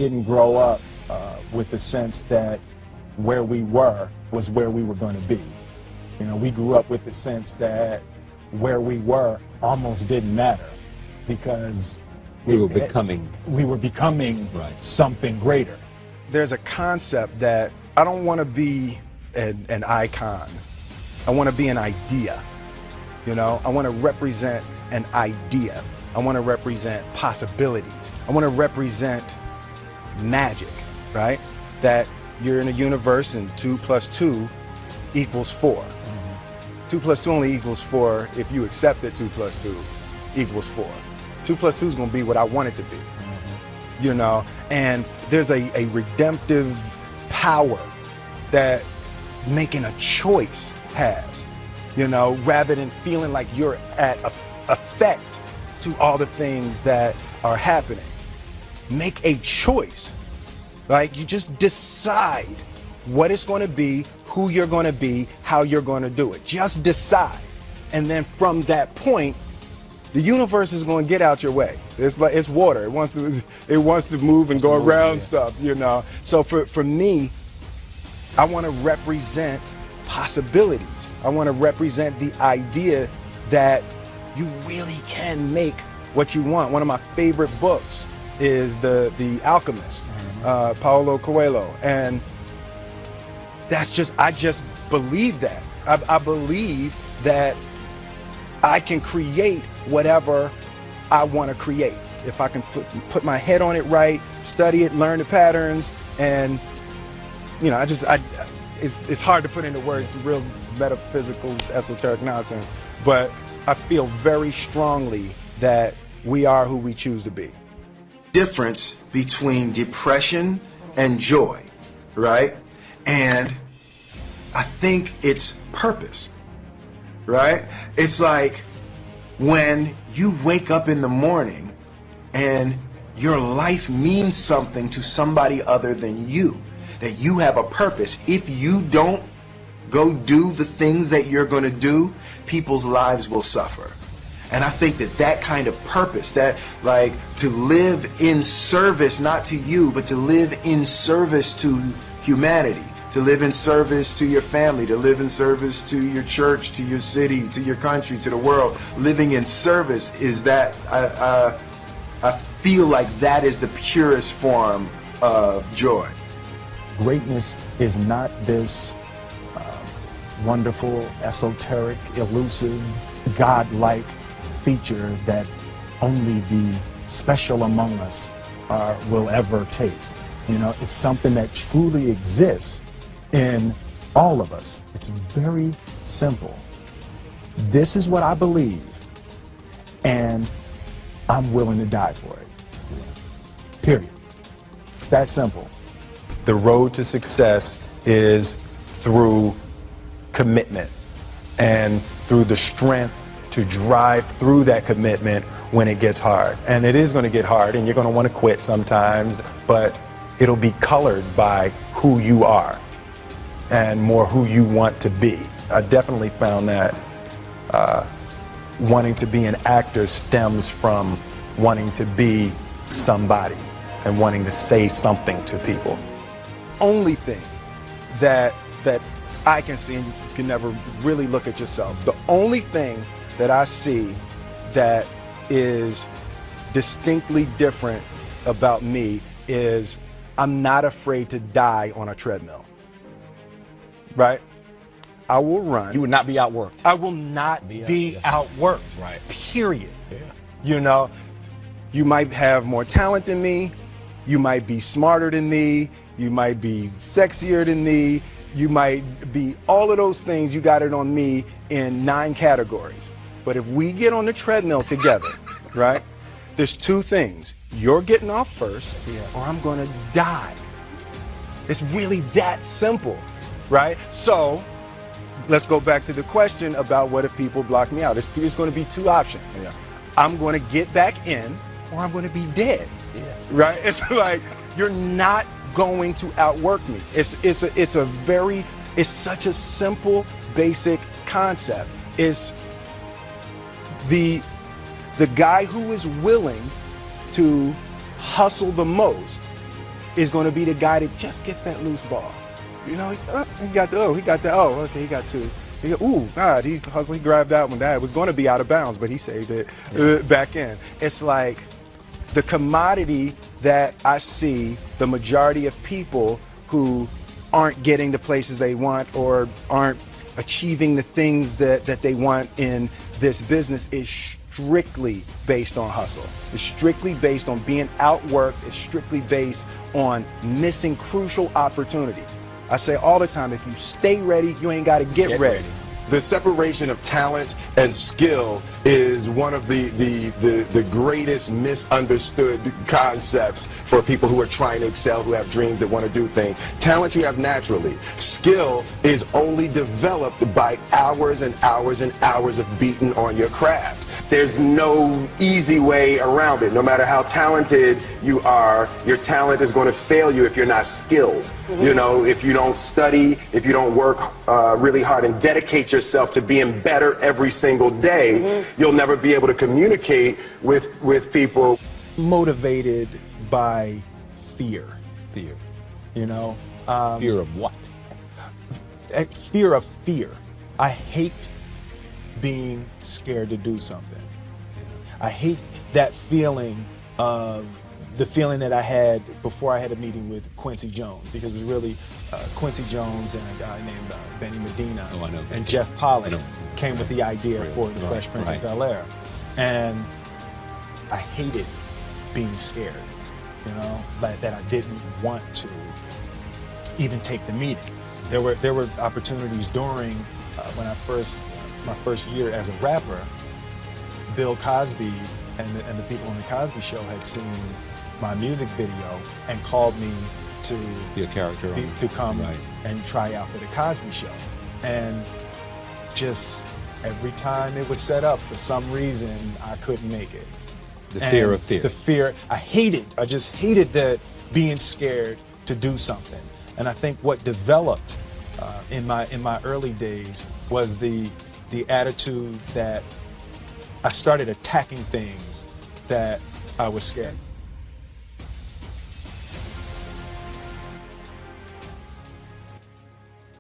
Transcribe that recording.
didn't grow up with the sense that where we were was where we were going to be. You know, we grew up with the sense that where we were almost didn't matter because we were becoming right. Something greater. There's a concept that I don't want to be an icon. I want to be an idea. You know, I want to represent an idea. I want to represent possibilities. I want to represent magic, right? That you're in a universe and 2 + 2 = 4. Mm-hmm. 2 + 2 only equals 4 if you accept that 2 + 2 = 4. 2 + 2 is going to be what I want it to be. Mm-hmm. You know, and there's a redemptive power that making a choice has, you know, rather than feeling like you're at effect to all the things that are happening. Make a choice. Like, you just decide what it's going to be, who you're going to be, how you're going to do it. Just decide. And then from that point, the universe is going to get out your way. It's like, it's water. It wants to move and go around stuff, you know. So for me, I want to represent possibilities. I want to represent the idea that you really can make what you want. One of my favorite books is The Alchemist, Paulo Coelho, and I just believe that. I believe that I can create whatever I want to create if I can put my head on it right, study it, learn the patterns, and you know, it's hard to put into words, real metaphysical, esoteric nonsense, but I feel very strongly that we are who we choose to be. Difference between depression and joy, right? And I think it's purpose, right? It's like when you wake up in the morning and your life means something to somebody other than you, that you have a purpose. If you don't go do the things that you're going to do, people's lives will suffer. And I think that kind of purpose, that like to live in service, not to you, but to live in service to humanity, to live in service to your family, to live in service to your church, to your city, to your country, to the world. Living in service is that, I feel like that is the purest form of joy. Greatness is not this wonderful, esoteric, elusive, God-like feature that only the special among us will ever taste. You know, it's something that truly exists in all of us. It's very simple. This is what I believe, and I'm willing to die for it. Period. It's that simple. The road to success is through commitment and through the strength to drive through that commitment when it gets hard. And it is going to get hard, and you're going to want to quit sometimes, but it'll be colored by who you are and more who you want to be. I definitely found that wanting to be an actor stems from wanting to be somebody and wanting to say something to people. Only thing that I can see, and you can never really look at yourself, the only thing that I see that is distinctly different about me is I'm not afraid to die on a treadmill, right? I will run. You would not be outworked. I will not be outworked, right? Period. Yeah. You know, you might have more talent than me, you might be smarter than me, you might be sexier than me, you might be all of those things. You got it on me in 9 categories. But if we get on the treadmill together, right, there's 2 things. You're getting off first, or I'm going to die. It's really that simple, right? So let's go back to the question about what if people block me out. It's going to be 2 options. Yeah. I'm going to get back in, or I'm going to be dead, right? It's like, you're not going to outwork me. It's such a simple, basic concept. It's the guy who is willing to hustle the most is going to be the guy that just gets that loose ball. You know, he got okay, he got two. Ooh, God, he grabbed that one. That was going to be out of bounds, but he saved it back in. It's like the commodity that I see the majority of people who aren't getting the places they want or aren't achieving the things that they want in this business is strictly based on hustle. It's strictly based on being outworked. It's strictly based on missing crucial opportunities. I say all the time, if you stay ready, you ain't got to get ready. The separation of talent and skill is one of the greatest misunderstood concepts for people who are trying to excel, who have dreams, that want to do things. Talent you have naturally. Skill is only developed by hours and hours and hours of beating on your craft. There's no easy way around it. No matter how talented you are, your talent is going to fail you if you're not skilled. You know, if you don't study, if you don't work really hard and dedicate yourself to being better every single day, you'll never be able to communicate with people. Motivated by fear. Fear. You know? Fear of what? Fear of fear. I hate being scared to do something. I hate that feeling of the feeling that I had before I had a meeting with Quincy Jones, because it was really Quincy Jones and a guy named Benny Medina and Jeff Pollock came with the idea for the Fresh Prince of Bel-Air. And I hated being scared, you know, that I didn't want to even take the meeting. There were opportunities during when my first year as a rapper. Bill Cosby and the people on the Cosby Show had seen my music video and called me to be a character to come and try out for the Cosby Show. And just every time it was set up, for some reason I couldn't make it. The fear of fear. The fear. I just hated that, being scared to do something. And I think what developed in my early days was the attitude that I started attacking things that I was scared.